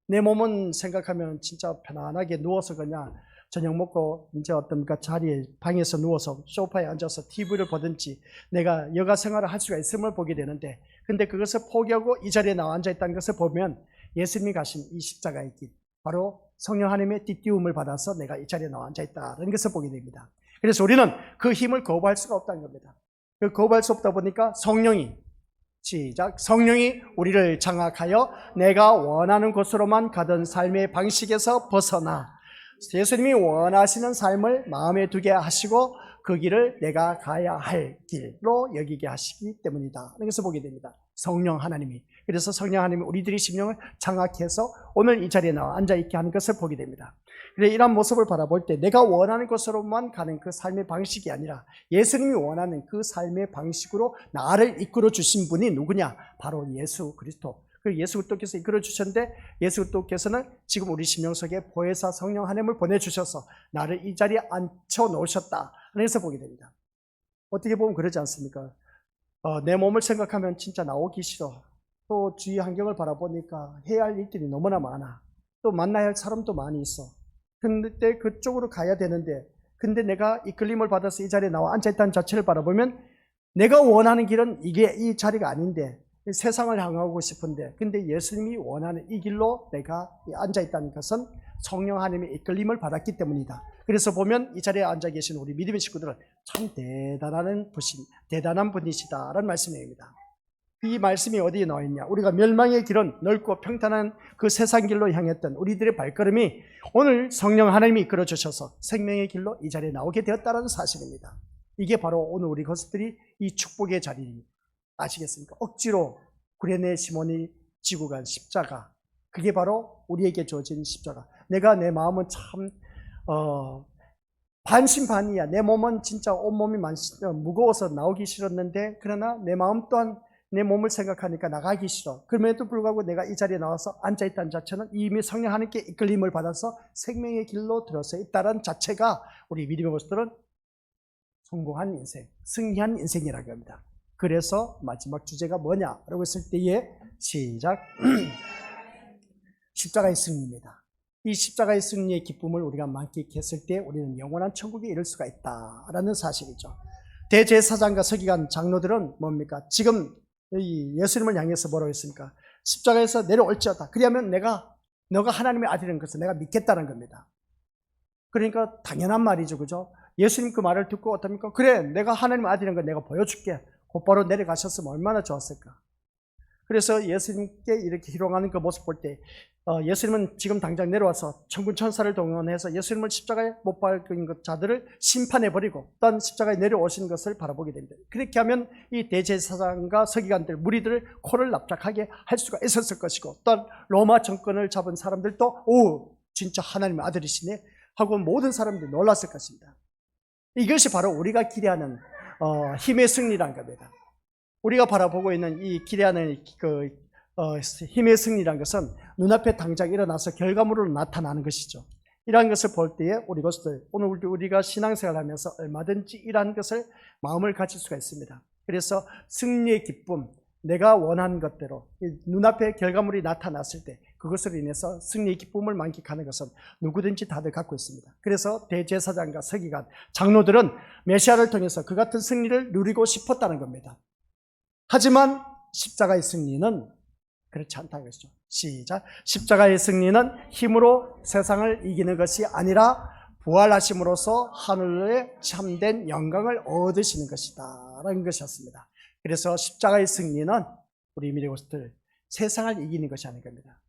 내 몸은 생각하면 진짜 편안하게 누워서 그냥 저녁 먹고 이제 어떤 자리에 방에서 누워서 소파에 앉아서 TV를 보든지 내가 여가 생활을 할 수가 있음을 보게 되는데, 근데 그것을 포기하고 이 자리에 나와 앉아있다는 것을 보면 예수님이 가신 이 십자가의 길, 바로 성령 하나님의 띠띠움을 받아서 내가 이 자리에 나와 앉아있다는 것을 보게 됩니다. 그래서 우리는 그 힘을 거부할 수가 없다는 겁니다. 그 거부할 수 없다 보니까 성령이, 시작, 성령이 우리를 장악하여 내가 원하는 곳으로만 가던 삶의 방식에서 벗어나 예수님이 원하시는 삶을 마음에 두게 하시고 그 길을 내가 가야 할 길로 여기게 하시기 때문이다. 그래서 보게 됩니다. 성령 하나님이. 그래서 성령 하나님이 우리들의 심령을 장악해서 오늘 이 자리에 나와 앉아있게 하는 것을 보게 됩니다. 그래, 이런 모습을 바라볼 때 내가 원하는 곳으로만 가는 그 삶의 방식이 아니라 예수님이 원하는 그 삶의 방식으로 나를 이끌어 주신 분이 누구냐? 바로 예수 그리스도. 그 예수 그리스도께서 이끌어 주셨는데, 예수 그리스도께서는 지금 우리 심령 속에 보혜사 성령 하나님을 보내주셔서 나를 이 자리에 앉혀 놓으셨다. 그래서 보게 됩니다. 어떻게 보면 그러지 않습니까? 내 몸을 생각하면 진짜 나오기 싫어. 또 주위 환경을 바라보니까 해야 할 일들이 너무나 많아. 또 만나야 할 사람도 많이 있어. 근데 그쪽으로 가야 되는데, 근데 내가 이끌림을 받아서 이 자리에 나와 앉아있다는 자체를 바라보면 내가 원하는 길은 이게 이 자리가 아닌데, 세상을 향하고 싶은데, 근데 예수님이 원하는 이 길로 내가 앉아있다는 것은 성령 하나님의 이끌림을 받았기 때문이다. 그래서 보면 이 자리에 앉아 계신 우리 믿음의 식구들은 참 대단한 분이시다라는 말씀입니다. 이 말씀이 어디에 나와 있냐? 우리가 멸망의 길은 넓고 평탄한 그 세상 길로 향했던 우리들의 발걸음이 오늘 성령 하나님이 이끌어 주셔서 생명의 길로 이 자리에 나오게 되었다는 사실입니다. 이게 바로 오늘 우리 것들이 이 축복의 자리, 아시겠습니까? 억지로 구레네 시몬이 지고 간 십자가, 그게 바로 우리에게 주어진 십자가. 내가 내 마음은 참 반신반의야. 내 몸은 진짜 온몸이 무거워서 나오기 싫었는데, 그러나 내 마음 또한 내 몸을 생각하니까 나가기 싫어. 그럼에도 불구하고 내가 이 자리에 나와서 앉아있다는 자체는 이미 성령 하나님께 이끌림을 받아서 생명의 길로 들어서 있다는 자체가 우리 믿음의 모습들은 성공한 인생, 승리한 인생이라고 합니다. 그래서 마지막 주제가 뭐냐라고 했을 때에 시작. 십자가의 승리입니다. 이 십자가의 승리의 기쁨을 우리가 만끽했을 때 우리는 영원한 천국에 이를 수가 있다라는 사실이죠. 대제사장과 서기관 장로들은 뭡니까? 지금 이 예수님을 향해서 뭐라고 했습니까? 십자가에서 내려올지어다. 그리하면 너가 하나님의 아들인 것을 내가 믿겠다는 겁니다. 그러니까 당연한 말이죠, 그죠? 예수님 그 말을 듣고 어떻습니까? 그래, 내가 하나님의 아들인 걸 내가 보여줄게. 곧바로 내려가셨으면 얼마나 좋았을까. 그래서 예수님께 이렇게 희롱하는 그 모습 볼 때 예수님은 지금 당장 내려와서 천군 천사를 동원해서 예수님을 십자가에 못 박은 자들을 심판해버리고 어떤 십자가에 내려오신 것을 바라보게 됩니다. 그렇게 하면 이 대제사장과 서기관들, 무리들을 코를 납작하게 할 수가 있었을 것이고, 또한 로마 정권을 잡은 사람들도 오, 진짜 하나님의 아들이시네 하고 모든 사람들이 놀랐을 것입니다. 이것이 바로 우리가 기대하는 힘의 승리란 겁니다. 우리가 바라보고 있는 이 기대하는 힘의 승리란 것은 눈앞에 당장 일어나서 결과물로 나타나는 것이죠. 이러한 것을 볼 때에 오늘 우리가 신앙생활을 하면서 얼마든지 이러한 것을 마음을 가질 수가 있습니다. 그래서 승리의 기쁨, 내가 원하는 것대로 눈앞에 결과물이 나타났을 때 그것으로 인해서 승리의 기쁨을 만끽하는 것은 누구든지 다들 갖고 있습니다. 그래서 대제사장과 서기관, 장로들은 메시아를 통해서 그 같은 승리를 누리고 싶었다는 겁니다. 하지만 십자가의 승리는 그렇지 않다는 것이죠. 시작. 십자가의 승리는 힘으로 세상을 이기는 것이 아니라 부활하심으로써 하늘의 참된 영광을 얻으시는 것이다 라는 것이었습니다. 그래서 십자가의 승리는 우리 믿음들 세상을 이기는 것이 아닌 겁니다.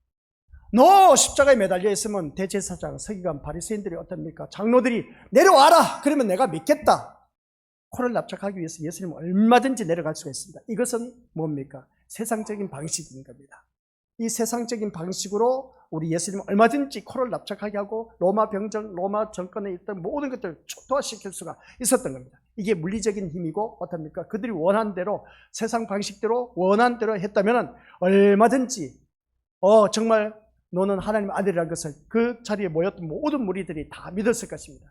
너 십자가에 매달려 있으면 대제사장, 서기관, 바리새인들이 어떻습니까? 장로들이 내려와라! 그러면 내가 믿겠다. 코를 납작하기 위해서 예수님은 얼마든지 내려갈 수가 있습니다. 이것은 뭡니까? 세상적인 방식인 겁니다. 이 세상적인 방식으로 우리 예수님은 얼마든지 코를 납작하게 하고 로마 정권에 있던 모든 것들을 초토화시킬 수가 있었던 겁니다. 이게 물리적인 힘이고 어떻습니까? 그들이 원하는 대로 세상 방식대로 원하는 대로 했다면 얼마든지 정말 너는 하나님의 아들이라는 것을 그 자리에 모였던 모든 무리들이 다 믿었을 것입니다.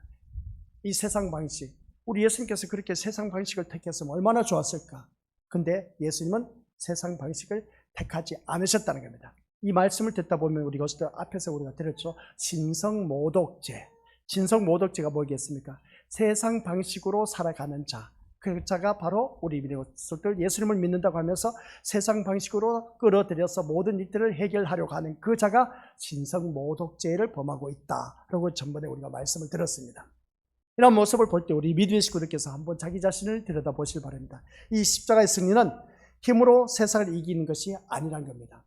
이 세상 방식, 우리 예수님께서 그렇게 세상 방식을 택했으면 얼마나 좋았을까? 근데 예수님은 세상 방식을 택하지 않으셨다는 겁니다. 이 말씀을 듣다 보면 우리가 앞에서 우리가 들었죠. 진성모독죄. 진성모독죄가 뭐겠습니까? 세상 방식으로 살아가는 자. 그 자가 바로 우리 믿음들 예수님을 믿는다고 하면서 세상 방식으로 끌어들여서 모든 일들을 해결하려고 하는 그 자가 진성모독죄를 범하고 있다라고 전번에 우리가 말씀을 들었습니다. 이런 모습을 볼 때 우리 믿음의 식구들께서 한번 자기 자신을 들여다보시기 바랍니다. 이 십자가의 승리는 힘으로 세상을 이기는 것이 아니란 겁니다.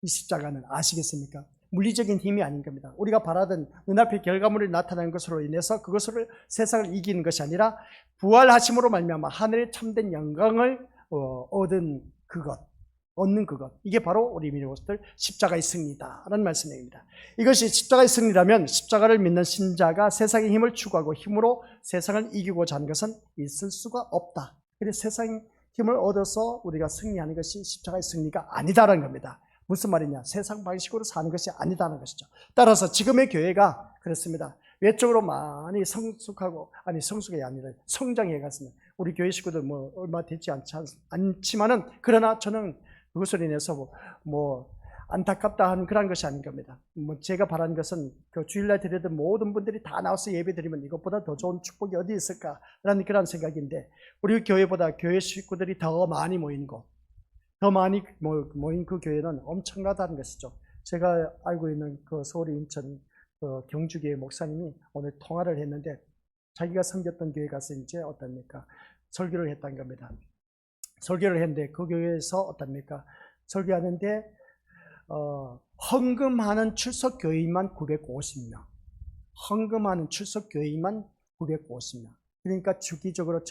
이 십자가는 아시겠습니까? 물리적인 힘이 아닌 겁니다. 우리가 바라던 눈앞의 결과물이 나타나는 것으로 인해서 그것으로 세상을 이기는 것이 아니라 부활하심으로 말미암아 하늘의 참된 영광을 얻는 그것. 이게 바로 우리 믿는 것들 십자가의 승리다라는 말씀입니다. 이것이 십자가의 승리라면 십자가를 믿는 신자가 세상의 힘을 추구하고 힘으로 세상을 이기고자 하는 것은 있을 수가 없다. 그래서 세상의 힘을 얻어서 우리가 승리하는 것이 십자가의 승리가 아니다라는 겁니다. 무슨 말이냐? 세상 방식으로 사는 것이 아니다는 것이죠. 따라서 지금의 교회가 그렇습니다. 외적으로 많이 성숙이 아니라 성장해 갔습니다. 우리 교회 식구들 얼마 되지 않지만은 그러나 저는 그것으로 인해서 안타깝다 하는 그런 것이 아닌 겁니다. 제가 바라는 것은 그 주일날 드리던 모든 분들이 다 나와서 예배 드리면 이것보다 더 좋은 축복이 어디 있을까라는 그런 생각인데 우리 교회보다 교회 식구들이 더 많이 모인 곳, 더 많이 모인 그 교회는 엄청나다는 것이죠. 제가 알고 있는 그 서울 인천 경주교회 목사님이 오늘 통화를 했는데 자기가 섬겼던 교회 가서 이제 어떻습니까? 설교를 했다는 겁니다. 설교를 했는데 그 교회에서 어떻습니까? 설교하는데 헌금하는 출석 교인만 950명. 헌금하는 출석 교인만 950명. 그러니까 주기적으로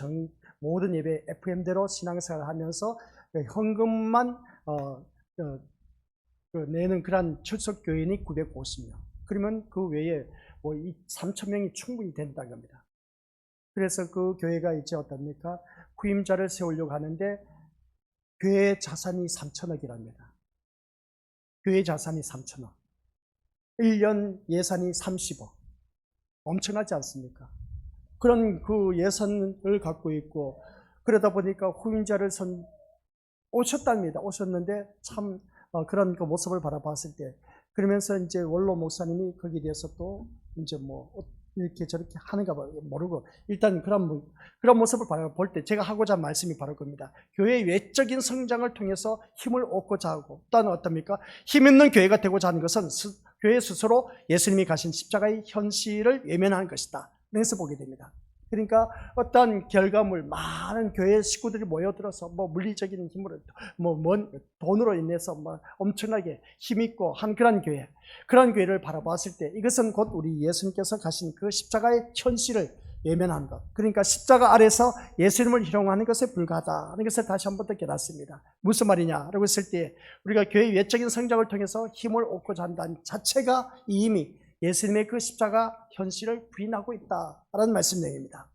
모든 예배 FM대로 신앙생활을 하면서 헌금만 내는 그런 출석 교인이 950명. 그러면 그 외에 3,000명이 충분히 된다는 겁니다. 그래서 그 교회가 이제 어떻습니까? 후임자를 세우려고 하는데 교회 자산이 3천억이랍니다. 교회 자산이 3천억. 1년 예산이 30억. 엄청나지 않습니까? 그런 그 예산을 갖고 있고 그러다 보니까 후임자를 오셨답니다. 오셨는데 참 그런 그 모습을 바라봤을 때 그러면서 이제 원로 목사님이 거기에 대해서 또 이제 이렇게 저렇게 하는가 모르고 일단 그런 모습을 볼 때 제가 하고자 한 말씀이 바로 그겁니다. 교회의 외적인 성장을 통해서 힘을 얻고자 하고 또한 어떻습니까? 힘 있는 교회가 되고자 하는 것은 교회 스스로 예수님이 가신 십자가의 현실을 외면하는 것이다. 그래서 보게 됩니다. 그러니까 어떤 결과물 많은 교회 식구들이 모여들어서 물리적인 힘으로 돈으로 인해서 엄청나게 힘있고 한 그런 교회를 바라봤을 때 이것은 곧 우리 예수님께서 가신 그 십자가의 현실을 외면한 것. 그러니까 십자가 아래서 예수님을 희롱하는 것에 불과하다는 것을 다시 한 번 더 깨닫습니다. 무슨 말이냐라고 했을 때 우리가 교회 외적인 성장을 통해서 힘을 얻고자 한다는 자체가 이미 예수님의 그 십자가 현실을 부인하고 있다라는 말씀 내용입니다.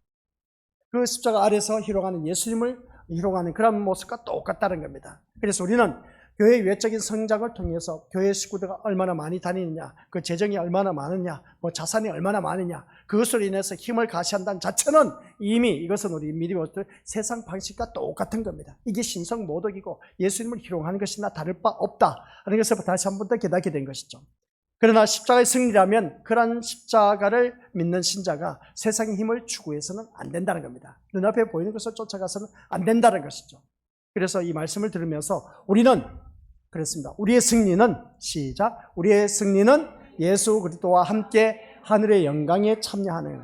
그 십자가 아래서 희롱하는 예수님을 희롱하는 그런 모습과 똑같다는 겁니다. 그래서 우리는 교회의 외적인 성장을 통해서 교회 식구들가 얼마나 많이 다니느냐, 그 재정이 얼마나 많으냐, 자산이 얼마나 많으냐, 그것으로 인해서 힘을 가시한다는 자체는 이미 이것은 우리 믿음의 세상 방식과 똑같은 겁니다. 이게 신성모독이고 예수님을 희롱하는 것이나 다를 바 없다 하는 것을 다시 한 번 더 깨닫게 된 것이죠. 그러나 십자가의 승리라면 그런 십자가를 믿는 신자가 세상의 힘을 추구해서는 안 된다는 겁니다. 눈앞에 보이는 것을 쫓아가서는 안 된다는 것이죠. 그래서 이 말씀을 들으면서 우리는 그렇습니다. 우리의 승리는 우리의 승리는 예수 그리스도와 함께 하늘의 영광에 참여하는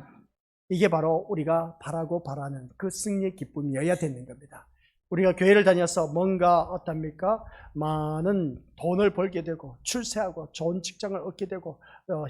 이게 바로 우리가 바라는 그 승리의 기쁨이어야 되는 겁니다. 우리가 교회를 다녀서 뭔가 어떻습니까? 많은 돈을 벌게 되고 출세하고 좋은 직장을 얻게 되고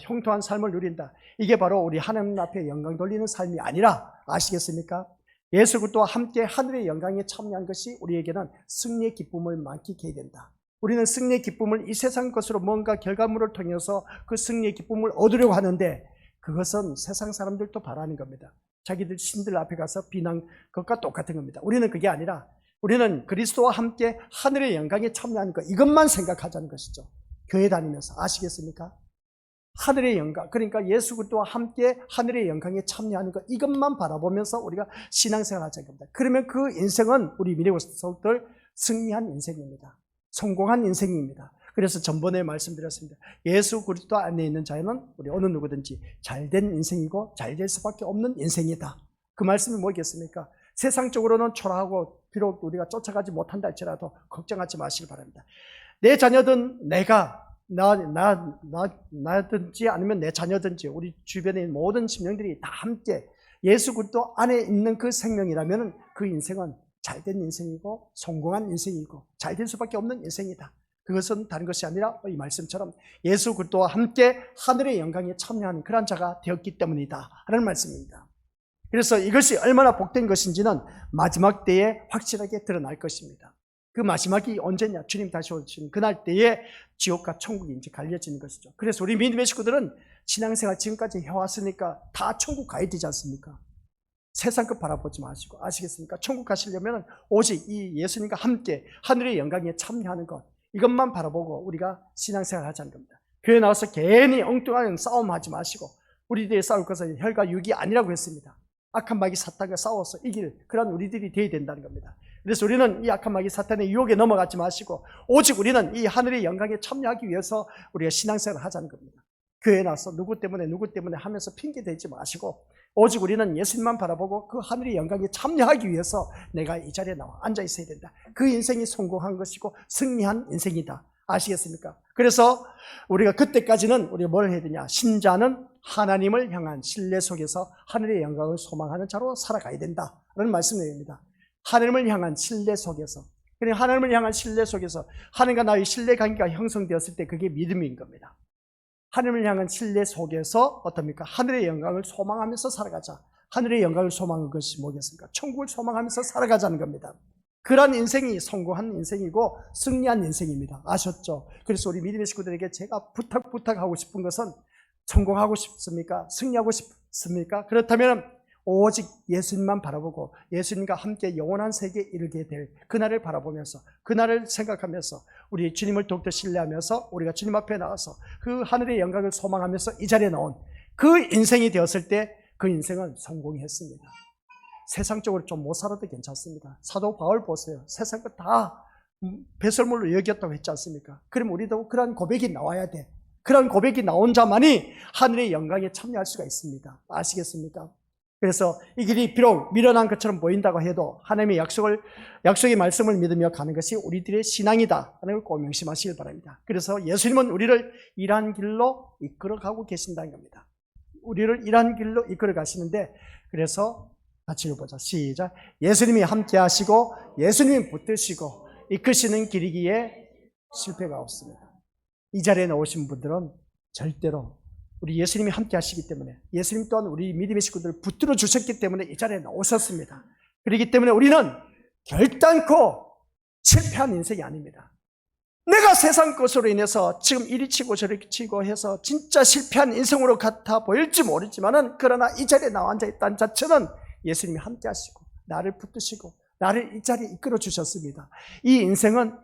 형통한 삶을 누린다. 이게 바로 우리 하나님 앞에 영광 돌리는 삶이 아니라 아시겠습니까? 예수 그리스도와 함께 하늘의 영광에 참여한 것이 우리에게는 승리의 기쁨을 만끽해야 해야 된다. 우리는 승리의 기쁨을 이 세상 것으로 뭔가 결과물을 통해서 그 승리의 기쁨을 얻으려고 하는데 그것은 세상 사람들도 바라는 겁니다. 자기들 신들 앞에 가서 비난 것과 똑같은 겁니다. 우리는 그게 아니라 우리는 그리스도와 함께 하늘의 영광에 참여하는 것, 이것만 생각하자는 것이죠. 교회 다니면서. 아시겠습니까? 하늘의 영광, 그러니까 예수 그리스도와 함께 하늘의 영광에 참여하는 것, 이것만 바라보면서 우리가 신앙생활을 하자는 겁니다. 그러면 그 인생은 우리 미래고속들 승리한 인생입니다. 성공한 인생입니다. 그래서 전번에 말씀드렸습니다. 예수 그리스도 안에 있는 자는 우리 어느 누구든지 잘된 인생이고 잘될 수밖에 없는 인생이다. 그 말씀이 뭐겠습니까? 세상적으로는 초라하고 비록 우리가 쫓아가지 못한다 할지라도 걱정하지 마시기 바랍니다. 내 자녀든 내가 나든지 아니면 내 자녀든지 우리 주변에 있는 모든 심령들이 다 함께 예수 그리스도 안에 있는 그 생명이라면 그 인생은 잘된 인생이고 성공한 인생이고 잘될 수밖에 없는 인생이다. 그것은 다른 것이 아니라 이 말씀처럼 예수 그리스도와 함께 하늘의 영광에 참여하는 그런 자가 되었기 때문이다 하는 말씀입니다. 그래서 이것이 얼마나 복된 것인지는 마지막 때에 확실하게 드러날 것입니다. 그 마지막이 언제냐? 주님 다시 오시는 그날 때에 지옥과 천국이 이제 갈려지는 것이죠. 그래서 우리 믿음의 식구들은 신앙생활 지금까지 해왔으니까 다 천국 가야 되지 않습니까? 세상 것 바라보지 마시고, 아시겠습니까? 천국 가시려면 오직 이 예수님과 함께 하늘의 영광에 참여하는 것, 이것만 바라보고 우리가 신앙생활 하자는 겁니다. 교회 나와서 괜히 엉뚱한 싸움하지 마시고, 우리들이 싸울 것은 혈과 육이 아니라고 했습니다. 악한 마귀 사탄과 싸워서 이길 그런 우리들이 되어야 된다는 겁니다. 그래서 우리는 이 악한 마귀 사탄의 유혹에 넘어가지 마시고 오직 우리는 이 하늘의 영광에 참여하기 위해서 우리가 신앙생활을 하자는 겁니다. 교회에 나와서 누구 때문에 하면서 핑계 대지 마시고 오직 우리는 예수님만 바라보고 그 하늘의 영광에 참여하기 위해서 내가 이 자리에 나와 앉아 있어야 된다. 그 인생이 성공한 것이고 승리한 인생이다. 아시겠습니까? 그래서 우리가 그때까지는 우리가 뭘 해야 되냐? 신자는 하나님을 향한 신뢰 속에서 하늘의 영광을 소망하는 자로 살아가야 된다라는 말씀입니다. 하나님을 향한 신뢰 속에서, 그러니까 하나님을 향한 신뢰 속에서 하나님과 나의 신뢰 관계가 형성되었을 때 그게 믿음인 겁니다. 하나님을 향한 신뢰 속에서 어떻습니까? 하늘의 영광을 소망하면서 살아가자. 하늘의 영광을 소망하는 것이 뭐겠습니까? 천국을 소망하면서 살아가자는 겁니다. 그런 인생이 성공한 인생이고 승리한 인생입니다. 아셨죠? 그래서 우리 믿음의 식구들에게 제가 부탁하고 싶은 것은 성공하고 싶습니까? 승리하고 싶습니까? 그렇다면 오직 예수님만 바라보고 예수님과 함께 영원한 세계에 이르게 될 그날을 바라보면서 그날을 생각하면서 우리 주님을 더욱더 신뢰하면서 우리가 주님 앞에 나가서 그 하늘의 영광을 소망하면서 이 자리에 나온 그 인생이 되었을 때 그 인생은 성공했습니다. 세상적으로 좀 못 살아도 괜찮습니다. 사도 바울 보세요. 세상 거 다 배설물로 여겼다고 했지 않습니까? 그럼 우리도 그런 고백이 나와야 돼. 그런 고백이 나온 자만이 하늘의 영광에 참여할 수가 있습니다. 아시겠습니까? 그래서 이 길이 비록 미련한 것처럼 보인다고 해도 하나님의 약속의 말씀을 믿으며 가는 것이 우리들의 신앙이다 하는 걸 꼭 명심하시길 바랍니다. 그래서 예수님은 우리를 이러한 길로 이끌어가고 계신다는 겁니다. 우리를 이러한 길로 이끌어 가시는데, 그래서 같이 읽어보자. 시작. 예수님이 함께 하시고 예수님이 붙드시고 이끄시는 길이기에 실패가 없습니다. 이 자리에 나오신 분들은 절대로 우리 예수님이 함께 하시기 때문에, 예수님 또한 우리 믿음의 식구들을 붙들어 주셨기 때문에 이 자리에 나오셨습니다. 그렇기 때문에 우리는 결단코 실패한 인생이 아닙니다. 내가 세상 것으로 인해서 지금 이리 치고 저리 치고 해서 진짜 실패한 인생으로 같아 보일지 모르지만은, 그러나 이 자리에 나와 앉아 있다는 자체는 예수님이 함께 하시고 나를 붙드시고 나를 이 자리에 이끌어 주셨습니다. 이 인생은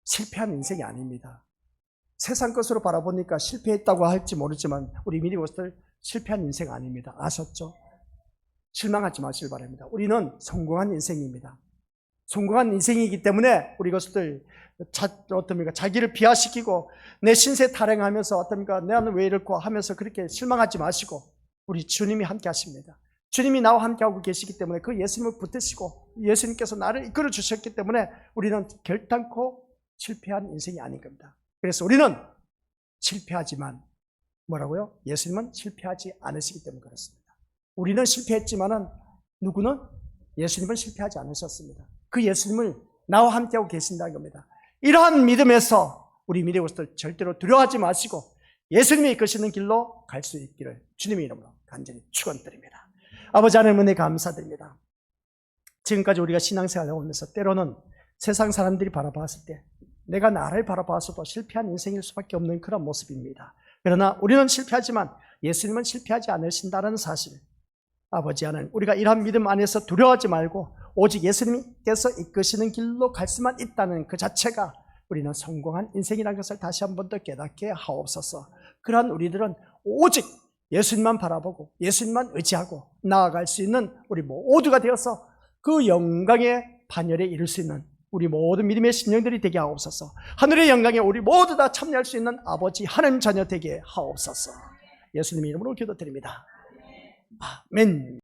실패한 인생이 아닙니다. 세상 것으로 바라보니까 실패했다고 할지 모르지만 우리 믿음으로서 실패한 인생 아닙니다. 아셨죠? 실망하지 마시길 바랍니다. 우리는 성공한 인생입니다. 성공한 인생이기 때문에 우리 것들 자기를 비하시키고 내 신세 타령하면서 어떻습니까? 나는 왜 이럴까 하면서 그렇게 실망하지 마시고 우리 주님이 함께 하십니다. 주님이 나와 함께하고 계시기 때문에 그 예수님을 붙드시고 예수님께서 나를 이끌어 주셨기 때문에 우리는 결단코 실패한 인생이 아닌 겁니다. 그래서 우리는 실패하지만 뭐라고요? 예수님은 실패하지 않으시기 때문에 그렇습니다. 우리는 실패했지만은 누구는? 예수님은 실패하지 않으셨습니다. 그 예수님을 나와 함께하고 계신다는 겁니다. 이러한 믿음에서 우리 미래고스들 절대로 두려워하지 마시고 예수님이 이끄시는 길로 갈 수 있기를 주님의 이름으로 간절히 축원드립니다. 아버지 하나님 은혜 감사드립니다. 지금까지 우리가 신앙생활을 해오면서 때로는 세상 사람들이 바라봤을 때 내가 나를 바라봐서도 실패한 인생일 수밖에 없는 그런 모습입니다. 그러나 우리는 실패하지만 예수님은 실패하지 않으신다는 사실, 아버지 하나님, 우리가 이러한 믿음 안에서 두려워하지 말고 오직 예수님께서 이끄시는 길로 갈 수만 있다는 그 자체가 우리는 성공한 인생이라는 것을 다시 한 번 더 깨닫게 하옵소서. 그러한 우리들은 오직 예수님만 바라보고 예수님만 의지하고 나아갈 수 있는 우리 모두가 되어서 그 영광의 반열에 이룰 수 있는 우리 모든 믿음의 심령들이 되게 하옵소서. 하늘의 영광에 우리 모두 다 참여할 수 있는 아버지 하나님 자녀 되게 하옵소서. 예수님의 이름으로 기도드립니다. 아멘.